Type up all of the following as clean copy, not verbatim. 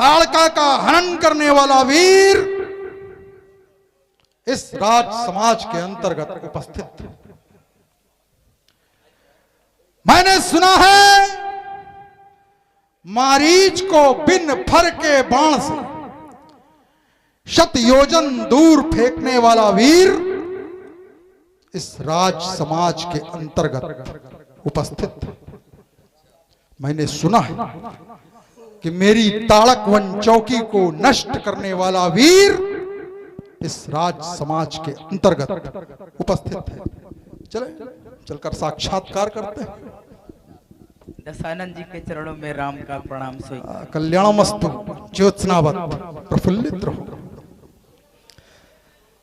ताड़का का हनन करने वाला वीर इस राज समाज के अंतर्गत उपस्थित थे। मैंने सुना है मारीच को बिन फर के बाण से शत योजन दूर फेंकने वाला वीर इस राज समाज के अंतर्गत उपस्थित थे। मैंने सुना है कि मेरी ताड़क वन चौकी को नष्ट करने वाला वीर इस राज समाज के अंतर्गत उपस्थित है। चले चलकर साक्षात्कार करते हैं। दशानंद जी के चरणों में राम का प्रणाम सोई। कल्याणमस्तु ज्योत्सनावत प्रफुल्लित रहो।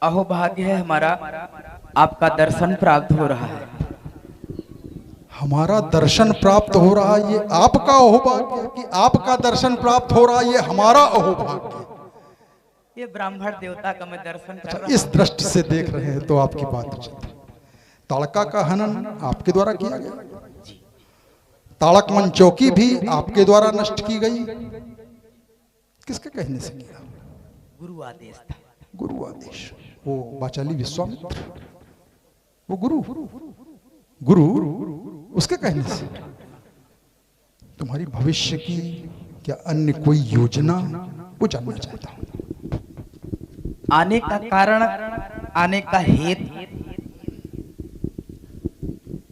अहो भाग्य है हमारा, आपका दर्शन प्राप्त हो रहा है। हमारा दर्शन प्राप्त हो रहा है, ये आपका अहोभाग्य है कि आपका दर्शन प्राप्त हो रहा है, ये हमारा अहोभाग्य है। ये ब्राह्मण देवता का मैं दर्शन कर रहा इस दृष्टि से देख रहे हैं तो आपकी बात उचित है। ताड़का का हनन आपके द्वारा किया गया, ताड़क मन चौकी भी आपके द्वारा नष्ट की गई। किसके कहने से किया? गुरु आदेश था। गुरु आदेश। वो वाचाली विश्वामित्र, वो गुरु उसके कहने से। तुम्हारी भविष्य की क्या अन्य कोई योजना, वो जानना चाहता हूं। आने का कारण, आने का हेतु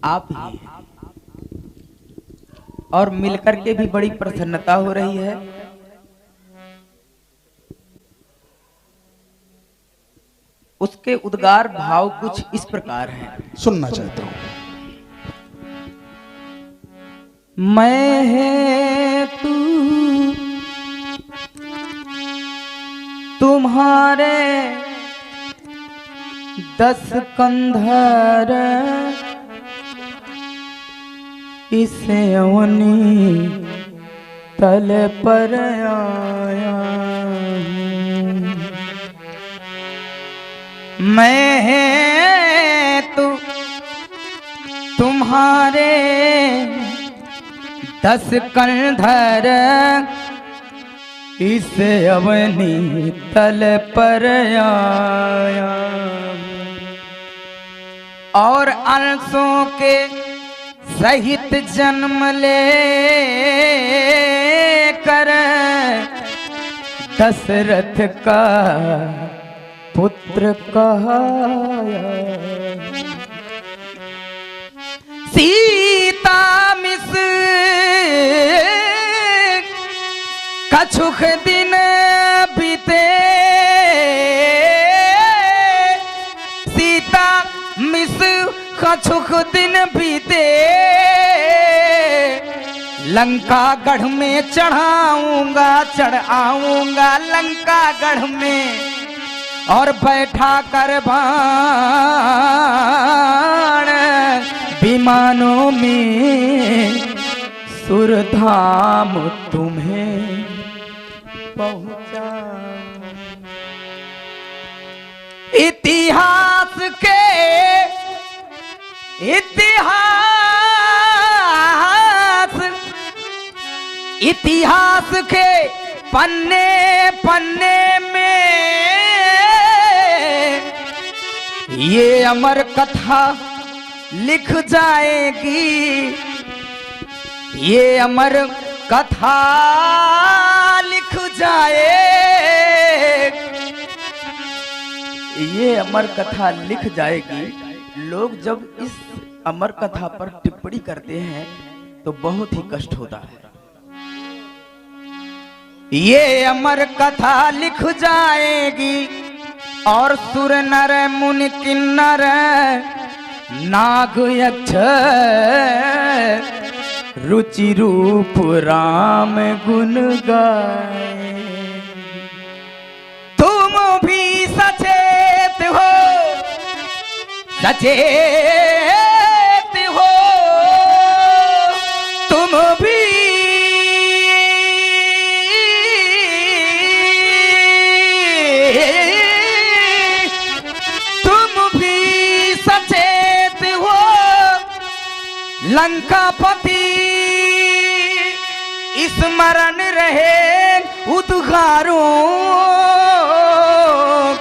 आप ही हैं। और मिलकर के भी बड़ी प्रसन्नता हो रही है। उसके उद्गार भाव कुछ इस प्रकार हैं, सुनना चाहता हूं। मैं है तू तुम्हारे 10 कंधर, इसे अवनी तल पर आया हूं। मैं है तू तुम्हारे 10 कंधर, इसे अवनी तल पर आया और अंशों के सहित जन्म ले कर दशरथ का पुत्र कहाया। सीता मिस कछुक दिन बीते, सीता मिस कछुक दिन बीते, लंका गढ़ में चढ़ाऊंगा, चढ़ आऊंगा लंका गढ़ में, और बैठा कर बाण विमानों में सुरधाम तुम्हें पहुंचा। इतिहास के पन्ने पन्ने में ये अमर कथा लिख जाएगी, ये अमर कथा लिख जाए, ये अमर कथा लिख जाएगी। लोग जब इस अमर कथा पर टिप्पणी करते हैं तो बहुत ही कष्ट होता है। ये अमर कथा लिख जाएगी और सुर नर मुनि किन्नर नाग यक्ष रुचि रूप राम गुण गाए। तुम भी सचेत हो, सचेत हो, तुम भी सचेत हो। लंकापति स्मरण रहे उद्गारों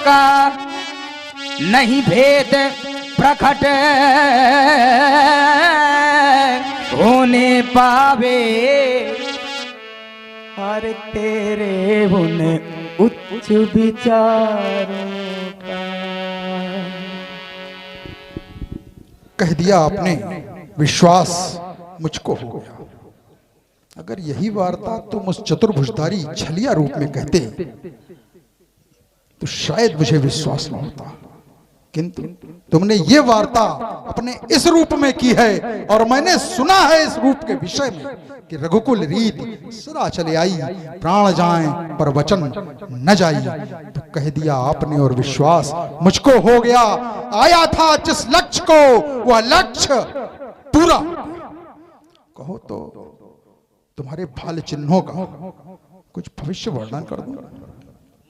का नहीं भेद प्रकट होने पावे, हर तेरे उन उच्च विचारों का। कह दिया आपने, विश्वास मुझको हो गया। अगर यही वार्ता तुम उस चतुर्भुजधारी छलिया रूप में कहते तो शायद मुझे विश्वास न होता, किंतु तुमने ये वार्ता अपने इस रूप में की है और मैंने सुना है इस रूप के विषय में कि रघुकुल रीत सदा चले आई, प्राण जाएं पर वचन न जाई। तो कह दिया आपने और विश्वास मुझको हो गया। आया था जिस लक्ष्य को वह लक्ष्य पूरा। कहो तो तुम्हारे भाल चिन्हों का कुछ भविष्य वर्णन कर दूं।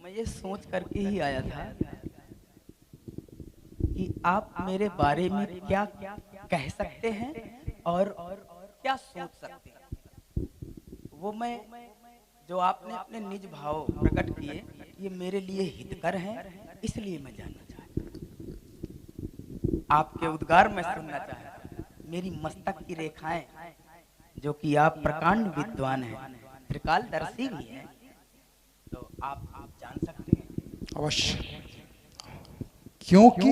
मैं ये सोच करके ही आया था कि आप मेरे बारे में क्या कह सकते हैं और क्या सोच सकते हैं। वो मैं जो आपने अपने निज भाव प्रकट किए ये मेरे लिए हितकर हैं, इसलिए मैं जानना चाहता हूं। आपके उद्गार में सुनना चाहता हूं। मेरी मस्तक की रेखाएं, जो कि आप प्रकांड विद्वान हैं, त्रिकालदर्शी भी हैं, तो आप जान सकते हैं। अवश्य, क्योंकि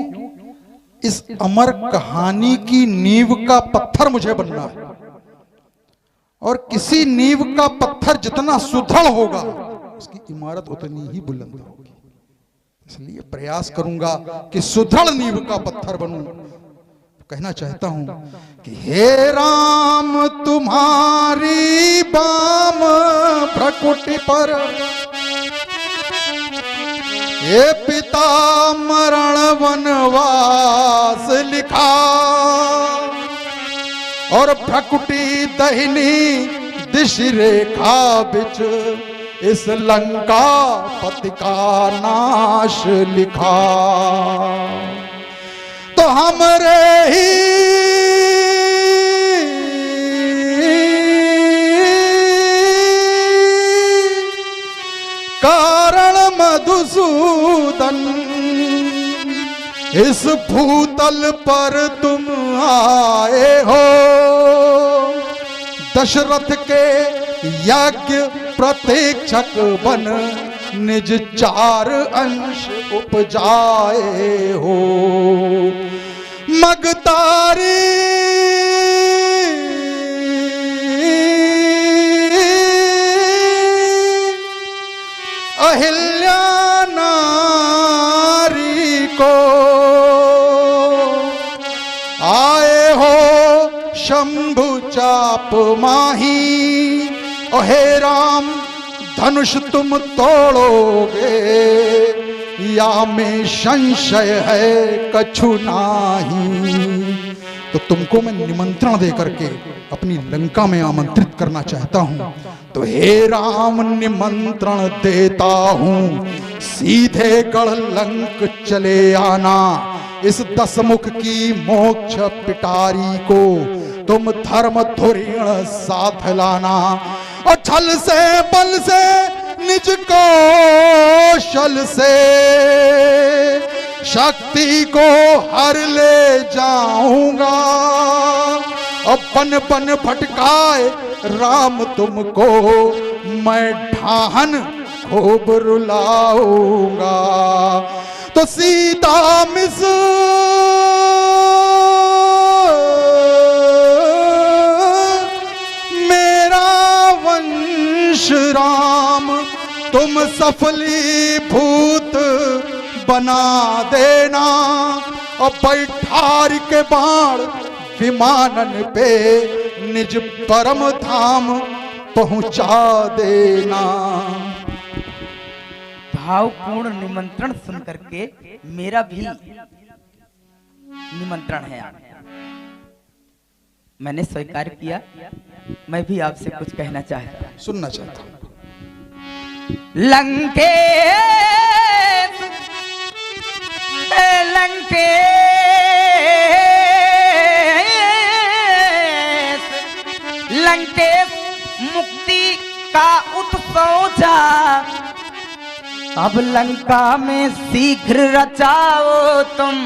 इस अमर कहानी की नींव का पत्थर मुझे बनना है और किसी नींव का पत्थर जितना सुदृढ़ होगा उसकी इमारत उतनी ही बुलंद होगी। इसलिए प्रयास करूंगा कि सुदृढ़ नींव का पत्थर बनूं। कहना चाहता हूं कि हे राम तुम्हारी बाम भ्रकुटी पर हे पिता मरण वनवास लिखा और भ्रकुटी दहिनी दिश रेखा बिच इस लंका पति का नाश लिखा। तो हमरे ही कारण मधुसूदन इस भूतल पर तुम आए हो। दशरथ के यज्ञ प्रतीक्षक बन निज 4 अंश उपजाए हो। मगतारी अहिल्या नारी को आए हो शंभु चाप माही। ओ हे राम धनुष तुम तोड़ोगे या में संशय है कछु नाही। तो तुमको मैं निमंत्रण दे करके अपनी लंका में आमंत्रित करना चाहता हूं। तो हे राम निमंत्रण देता हूं, सीधे गढ़ लंक चले आना। इस 10 मुख की मोक्ष पिटारी को तुम धर्म धुरीण साथ लाना और छल से बल से निज कौशल से शक्ति को हर ले जाऊंगा। और बन बन भटकाए राम तुमको मैं ढाहन खूब रुलाऊंगा। तो सीता मिस मेरा वंश राम तुम सफलीभूत बना देना और बैठार के बाण विमानन पे निज परम धाम पहुंचा देना। भावपूर्ण निमंत्रण सुन करके मेरा भी निमंत्रण है आप। मैंने स्वीकार किया। मैं भी आपसे कुछ कहना चाहता हूं, सुनना चाहता हूं। लंकेश लंकेश मुक्ति का उत्सव जा अब लंका में शीघ्र रचाओ तुम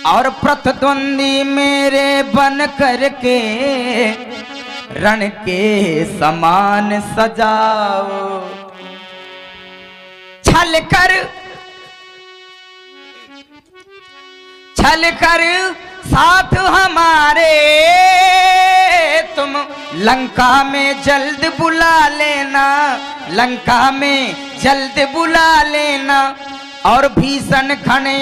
और प्रतिद्वंदी मेरे बन करके रण के समान सजाओ। छल कर साथ हमारे तुम लंका में जल्द बुला लेना, लंका में जल्द बुला लेना और भीषण षड्यंत्र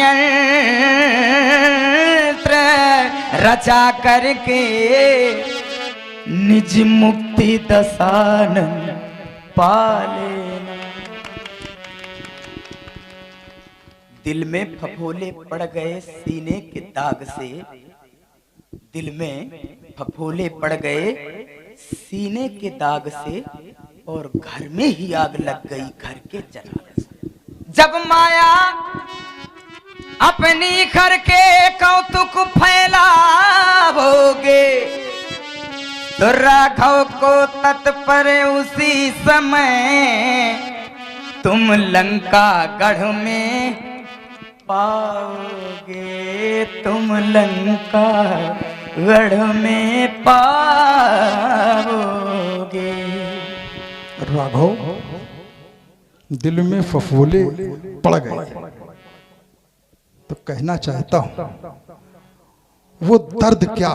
रचा करके निज मुक्ति दशानन पालेना। दिल में फफोले पड़ गए सीने के दाग से, दिल में फफोले पड़ गए सीने के दाग से और घर में ही आग लग गई घर के जनाने से। जब माया अपनी करके कौतुक फैलाओगे तो राघव को तत्पर उसी समय तुम लंका गढ़ में पाओगे, तुम लंका गढ़ में पाओगे। राघव दिल में फफोले पड़ गए तो कहना चाहता हूं वो दर्द क्या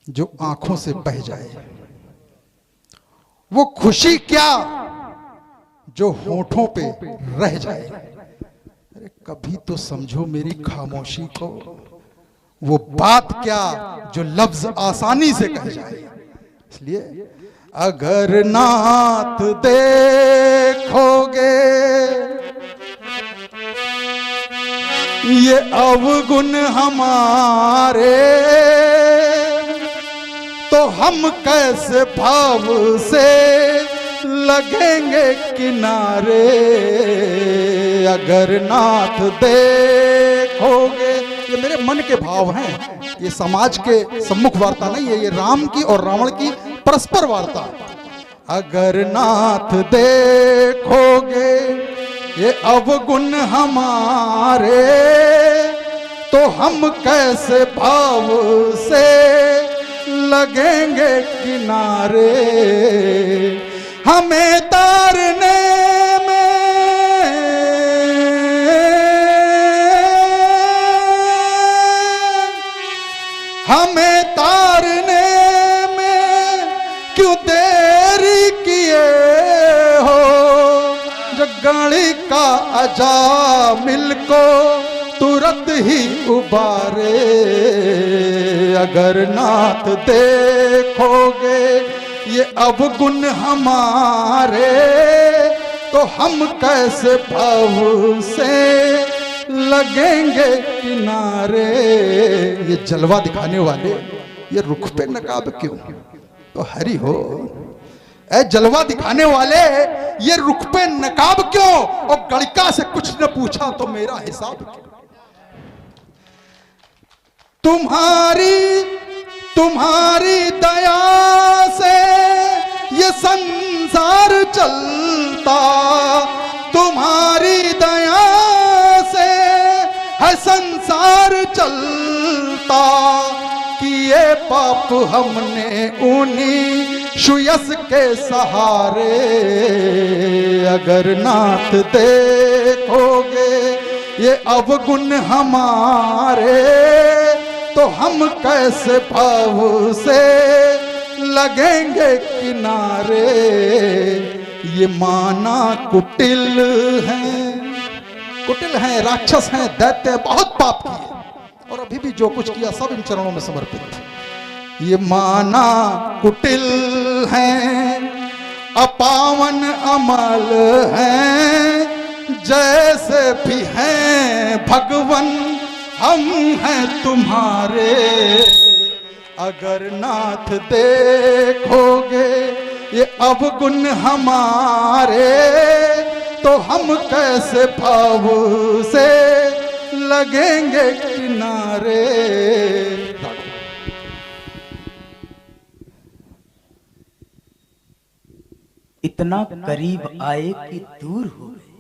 जो आंखों से बह जाए, वो खुशी क्या जो होठों पे रह जाए। अरे कभी तो समझो मेरी खामोशी को, वो बात क्या जो लफ्ज आसानी से कह जाए। इसलिए अगर नाथ देखोगे ये अवगुण हमारे तो हम कैसे भाव से लगेंगे किनारे। अगर नाथ देखोगे, ये मेरे मन के भाव हैं, ये समाज के सम्मुख वार्ता नहीं है, ये राम की और रावण की परस्पर वार्ता। अगर नाथ देखोगे ये अवगुण हमारे तो हम कैसे भाव से लगेंगे किनारे। हमें तारने में हमें तारने में क्यों देरी किए हो, जगणिका अजामिल को तुरंत ही उबारे। अगर नाथ देखोगे ये अवगुण हमारे तो हम कैसे भाव से लगेंगे किनारे। ये जलवा दिखाने वाले ये रुख पे नकाब क्यों, तो हरि हो। ए जलवा दिखाने वाले ये रुख पे नकाब क्यों, और गणिका से कुछ न पूछा तो मेरा हिसाब क्यों। तुम्हारी दया से ये संसार चलता, तुम्हारी दया से है संसार चलता। किए पाप हमने उन्हीं सुयस के सहारे। अगर नाथ देखोगे ये अवगुण हमारे तो हम कैसे भाव से लगेंगे किनारे। ये माना कुटिल हैं, राक्षस हैं, दैत्य, बहुत पाप किए और अभी भी जो कुछ किया सब इन चरणों में समर्पित। ये माना कुटिल हैं, अपावन अमल हैं, जैसे भी हैं भगवन हम हैं तुम्हारे। अगर नाथ देखोगे ये अवगुण हमारे तो हम कैसे भाव से लगेंगे किनारे। इतना करीब आए कि दूर हो गए,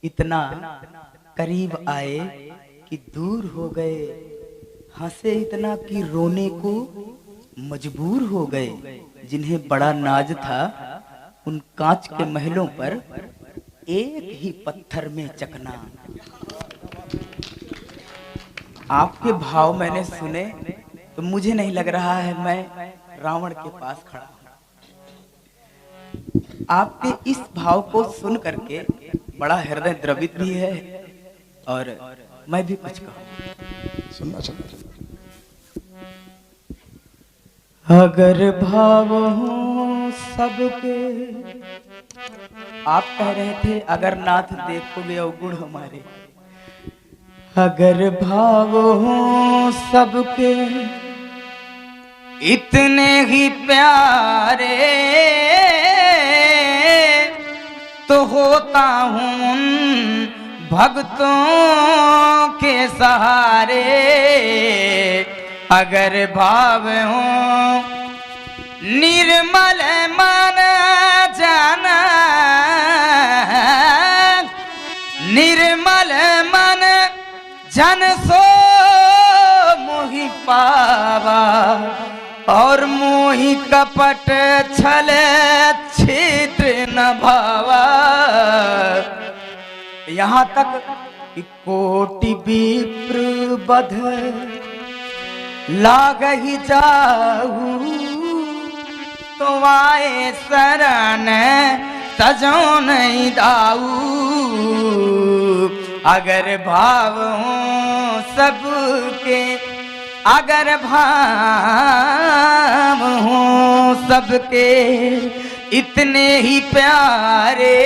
इतना करीब आए कि दूर हो गए, हंसे इतना कि रोने को मजबूर हो गए। जिन्हें बड़ा नाज था उन कांच के महलों पर एक ही पत्थर में चकना। आपके भाव मैंने सुने तो मुझे नहीं लग रहा है मैं रावण के पास खड़ा हूं। आपके इस भाव को सुन करके बड़ा हृदय द्रवित भी है और मैं भी कुछ कहूं। सुनना चाहिए। अगर भाव हो सबके, आप कह रहे थे अगर नाथ देखोगे अवगुण हमारे, अगर भाव हो सबके इतने ही प्यारे, तो होता हूं उन भक्तों के सहारे। अगर भाव हो निर्मल मन जाना, निर्मल मन जन सो मोहि पावा, और मोहि कपट छल छिद्र न भावा। यहाँ तक कि कोटि विप्र बध लाग ही जाऊ, तो आए शरण तजो नहीं दाऊ। अगर भाव हो सबके, अगर भाव हो सबके इतने ही प्यारे,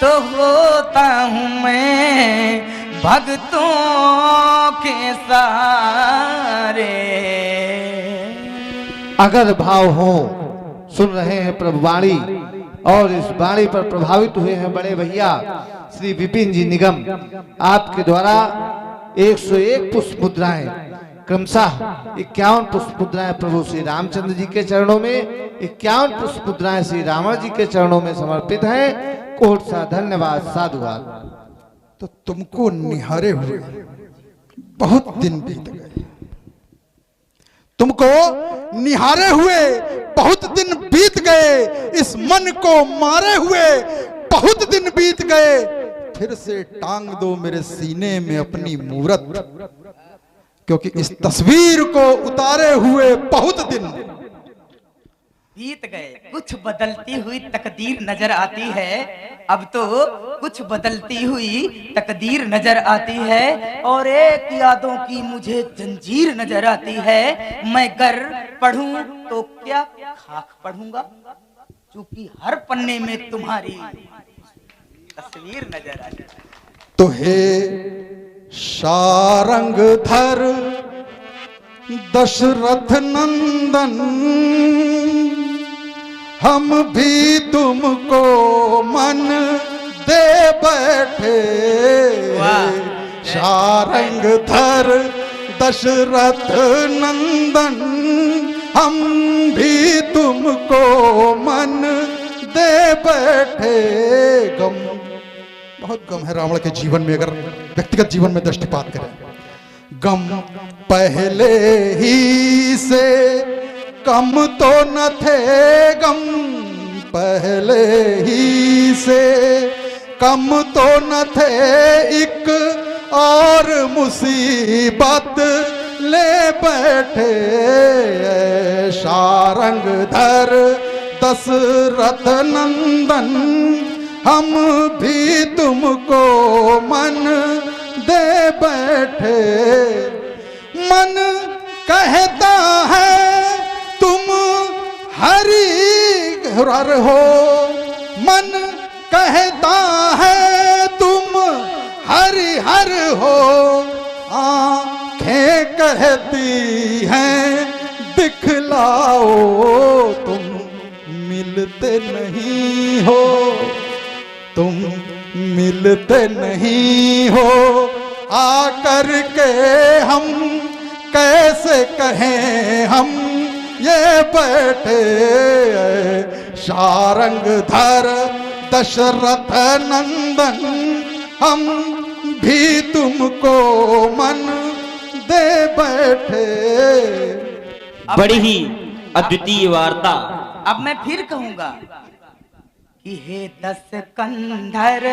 तो होता हूँ मैं भक्तों के सहारे। अगर भाव हो, सुन रहे हैं प्रभु वाणी और इस वाणी पर प्रभावित हुए हैं बड़े भैया श्री विपिन जी निगम। आपके द्वारा 101 पुष्प मुद्राएं, क्रमशः 51 पुष्प मुद्राएं प्रभु श्री रामचंद्र जी के चरणों में, 51 पुष्प मुद्राएं श्री रावण जी के चरणों में समर्पित हैं। कोट सा धन्यवाद, साधुवाद। तो तुमको निहारे हुए बहुत दिन बीत गए, तुमको निहारे हुए बहुत दिन बीत गए, इस मन को मारे हुए बहुत दिन बीत गए। फिर से टांग दो मेरे सीने में अपनी मूरत, क्योंकि इस तस्वीर को उतारे हुए बहुत दिन बीत गए। कुछ बदलती हुई तकदीर नजर आती है, अब तो कुछ बदलती हुई तकदीर नजर आती है, और एक यादों की मुझे जंजीर नजर आती है। मैं गर पढ़ूं तो क्या खाक पढ़ूंगा, क्योंकि हर पन्ने में तुम्हारी तस्वीर नजर आती है। तो हे शारंगधर दशरथ नंदन, हम भी तुमको मन दे बैठे। शारंगधर दशरथ नंदन, हम भी तुमको मन दे बैठे। गम, बहुत गम है रावण के जीवन में, अगर व्यक्तिगत जीवन में दृष्टिपात करें। गम पहले ही से कम तो न थे, गम पहले ही से कम तो न थे, एक और मुसीबत ले बैठे। शारंगधर दशरथ नंदन, हम भी तुमको मन दे बैठे। मन कहता है तुम हरि हर हो, मन कहता है तुम हरि हर हो, आंखें कहती हैं दिखलाओ, तुम मिलते नहीं हो, तुम मिलते नहीं हो। आकर के हम कैसे कहें हम ये बैठे शारंगधर दशरथ नंदन, हम भी तुमको मन दे बैठे। बड़ी ही अद्वितीय वार्ता। अब मैं फिर कहूंगा कि हे दस कंधर,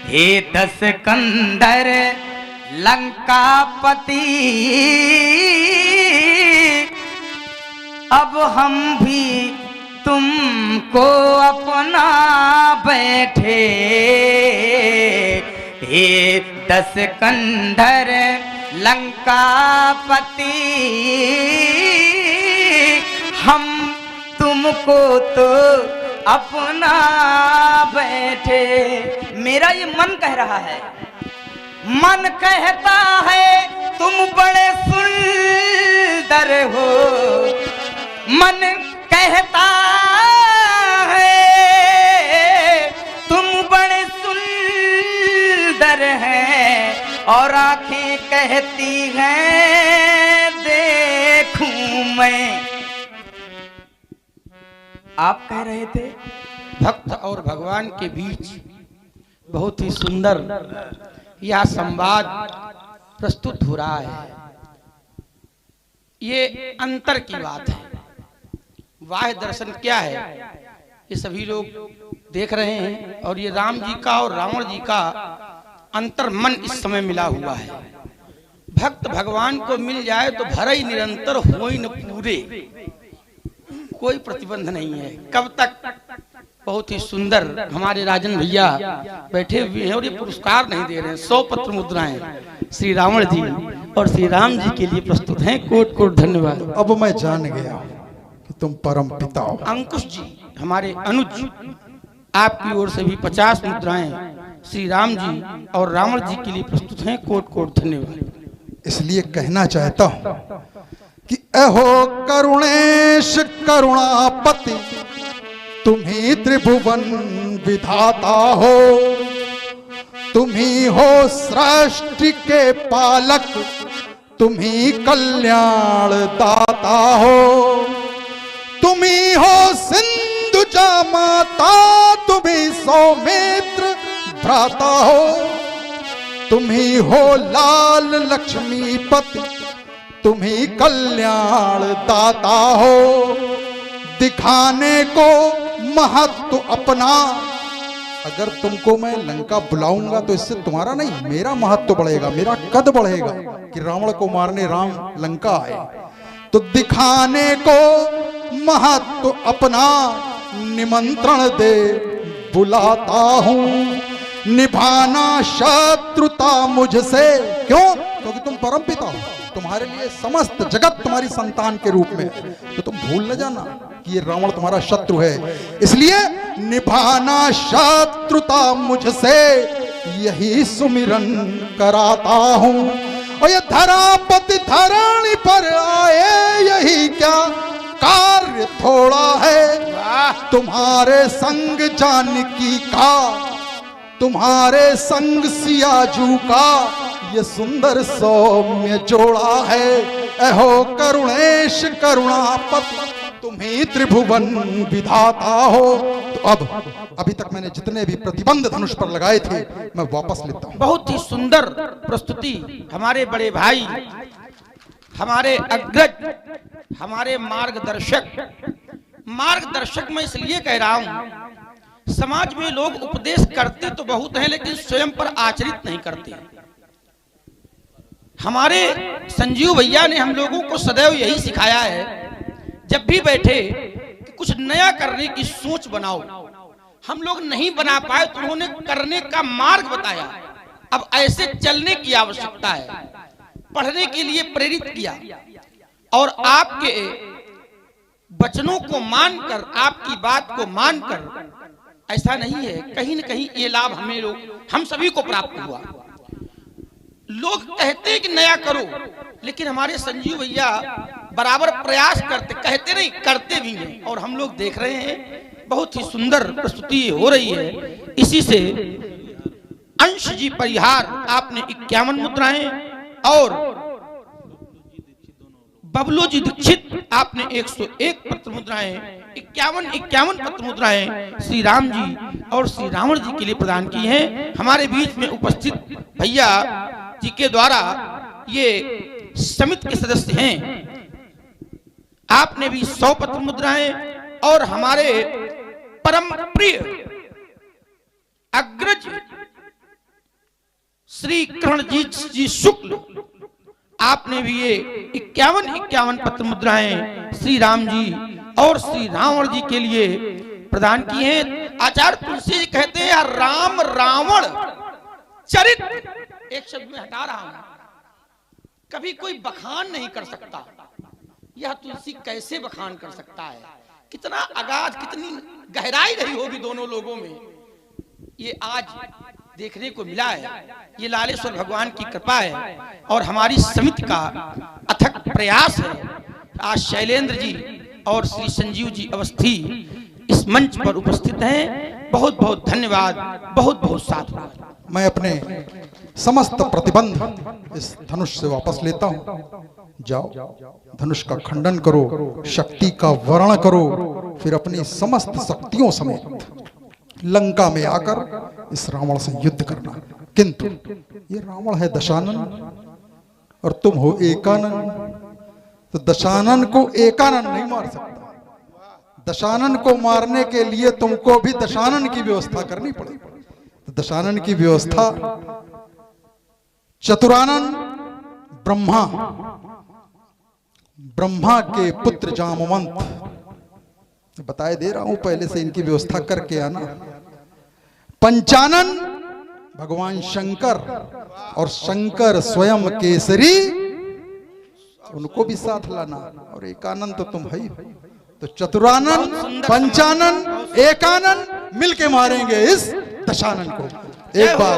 हे दस कंधर लंकापति, अब हम भी तुमको अपना बैठे। हे दस कंधर लंकापति, हम तुमको तो अपना बैठे। मेरा ये मन कह रहा है, मन कहता है तुम बड़े सुंदर हो, मन कहता है तुम बड़े सुंदर हैं, और आंखें कहती हैं देखूं मैं। आप कह रहे थे भक्त और भगवान के बीच बहुत ही सुंदर यह संवाद प्रस्तुत हो रहा है। ये अंतर की बात है। वाह्य दर्शन क्या है ये सभी लोग देख रहे हैं, और ये राम जी का और रावण जी का अंतर मन इस समय मिला हुआ है। भक्त भगवान को मिल जाए तो भरई निरंतर होई न पूरे, कोई प्रतिबंध नहीं है। कब तक? बहुत ही सुंदर हमारे राजन भैया बैठे हुए हैं और ये पुरस्कार नहीं दे रहे हैं। 100 पत्र मुद्राएं श्री रावण जी और श्री राम जी के लिए प्रस्तुत हैं। कोट कोट धन्यवाद। अब मैं जान गया कि तुम परम पिता हो। अंकुश जी हमारे अनुज, आपकी ओर से भी 50 मुद्राएं श्री राम जी और रावण जी के लिए प्रस्तुत हैं। कोट कोट धन्यवाद। इसलिए कहना चाहता हूं कि अहो करुणेश करुणापति, तुम ही त्रिभुवन विधाता हो, तुम ही हो सृष्टि के पालक, तुम ही कल्याण दाता हो, तुम ही हो सिंधुजा माता, तुम ही सौमित्र भ्राता हो, तुम ही हो लाल लक्ष्मीपति, तुम ही कल्याण दाता हो। दिखाने को महत्व अपना, अगर तुमको मैं लंका बुलाऊंगा तो इससे तुम्हारा नहीं मेरा महत्व बढ़ेगा, मेरा कद बढ़ेगा कि रावण को मारने राम लंका आए। तो दिखाने को महत्व अपना, निमंत्रण दे बुलाता हूं, निभाना शत्रुता मुझसे। क्यों? क्योंकि तुम परम पिता हो, तुम्हारे लिए समस्त जगत तुम्हारी संतान के रूप में है। तो तुम भूल न जाना कि ये रावण तुम्हारा शत्रु है। इसलिए निभाना शत्रुता मुझसे, यही सुमिरन कराता हूं। और ये धरापति धरानी पर आए, यही क्या कार्य थोड़ा है। तुम्हारे संग जानकी का, तुम्हारे संग सियाजू का, ये सुंदर सौम्य जोड़ा है। अहो करुणेश करुणापति, तुम्ही त्रिभुवन विधाता हो। तो अब अभी तक मैंने जितने भी प्रतिबंध धनुष पर लगाए थे मैं वापस लेता हूं। बहुत ही सुंदर प्रस्तुति हमारे बड़े भाई, हमारे अग्रज, हमारे मार्गदर्शक मैं इसलिए कह रहा हूं, समाज में लोग उपदेश करते तो बहुत हैं लेकिन स्वयं पर आचरित नहीं करते। हमारे संजीव भैया ने हम लोगों को सदैव यही सिखाया है, जब भी बैठे कि कुछ नया करने की सोच बनाओ। हम लोग नहीं बना पाए तो उन्होंने करने का मार्ग बताया। अब ऐसे चलने की आवश्यकता है, पढ़ने के लिए प्रेरित किया, और आपके वचनों को मानकर, आपकी बात को मानकर, ऐसा नहीं है, कहीं न कहीं ये लाभ हम सभी को प्राप्त हुआ। लोग कहते हैं कि नया करो, लेकिन हमारे संजीव भैया बराबर प्रयास करते, कहते नहीं करते भी हैं, और हम लोग देख रहे हैं बहुत ही सुंदर प्रस्तुति हो रही है। इसी से अंश जी परिहार आपने 51 मुद्राएं और बबलू जी दीक्षित आपने 101 पत्र मुद्राएं 51 पत्र मुद्राएं श्री राम जी और श्री रावण जी के लिए प्रदान की हैं। हमारे बीच में उपस्थित भैया जी के द्वारा ये समिति के सदस्य हैं। आपने भी 100 पत्र मुद्राएं और हमारे परम प्रिय अग्रज श्री करणजीत जी शुक्ल, आपने भी ये 51 पत्र मुद्राएं श्री राम जी और श्री रावण जी के लिए प्रदान की हैं। आचार्य तुलसी जी कहते हैं राम रावण चरित, एक शब्द में हटा रहा हूं, कभी कोई बखान नहीं कर सकता। यह तुलसी कैसे बखान कर सकता है? कितना अगाध, कितनी गहराई रही होगी दोनों लोगों में, ये आज देखने को मिला है। ये लालेश्वर भगवान की कृपा है और हमारी समिति का अथक प्रयास है। आज शैलेंद्र जी और श्री संजीव जी अवस्थी इस मंच पर उपस्थित हैं। बहुत बहुत धन्यवाद, बहुत बहुत साधुवाद। मैं अपने समस्त प्रतिबंध इस धनुष से वापस लेता हूं। जाओ, धनुष का खंडन करो, शक्ति का वर्ण करो, फिर अपनी समस्त शक्तियों समेत लंका में आकर इस रावण से युद्ध करना। किंतु ये रावण है दशानन और तुम हो एकानन, तो दशानन को एकानन नहीं मार सकता। दशानन को मारने के लिए तुमको भी दशानन की व्यवस्था करनी पड़ेगी। तो दशानन की व्यवस्था चतुरानन ब्रह्मा के पुत्र जामवंत, बताए दे रहा हूं, पहले से इनकी व्यवस्था करके आना। पंचानन भगवान शंकर और शंकर स्वयं केसरी, उनको भी साथ लाना। और एकानन तो तुम है ही। तो चतुरानन, पंचानन, एकानन मिलके मारेंगे इस दशानन को। एक बार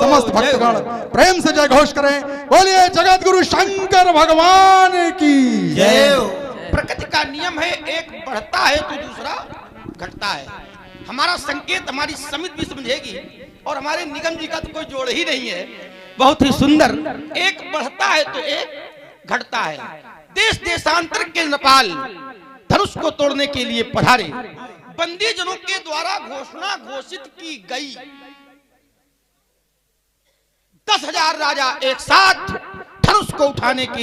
समस्त भक्तगण प्रेम से जय घोष करें, बोलिए जगत गुरु शंकर भगवान की जय। प्रकृति का नियम है, एक बढ़ता है तो दूसरा घटता है। हमारा संकेत हमारी समिति भी समझेगी और हमारे निगम जी का तो कोई जोड़ ही नहीं है। बहुत ही सुंदर, एक बढ़ता है तो एक घटता है। देश देशांतर के नेपाल धनुष को तोड़ने के लिए पधारे बंदी जनों के द्वारा घोषणा घोषित की गई। 10,000 राजा एक साथ धनुष को उठाने के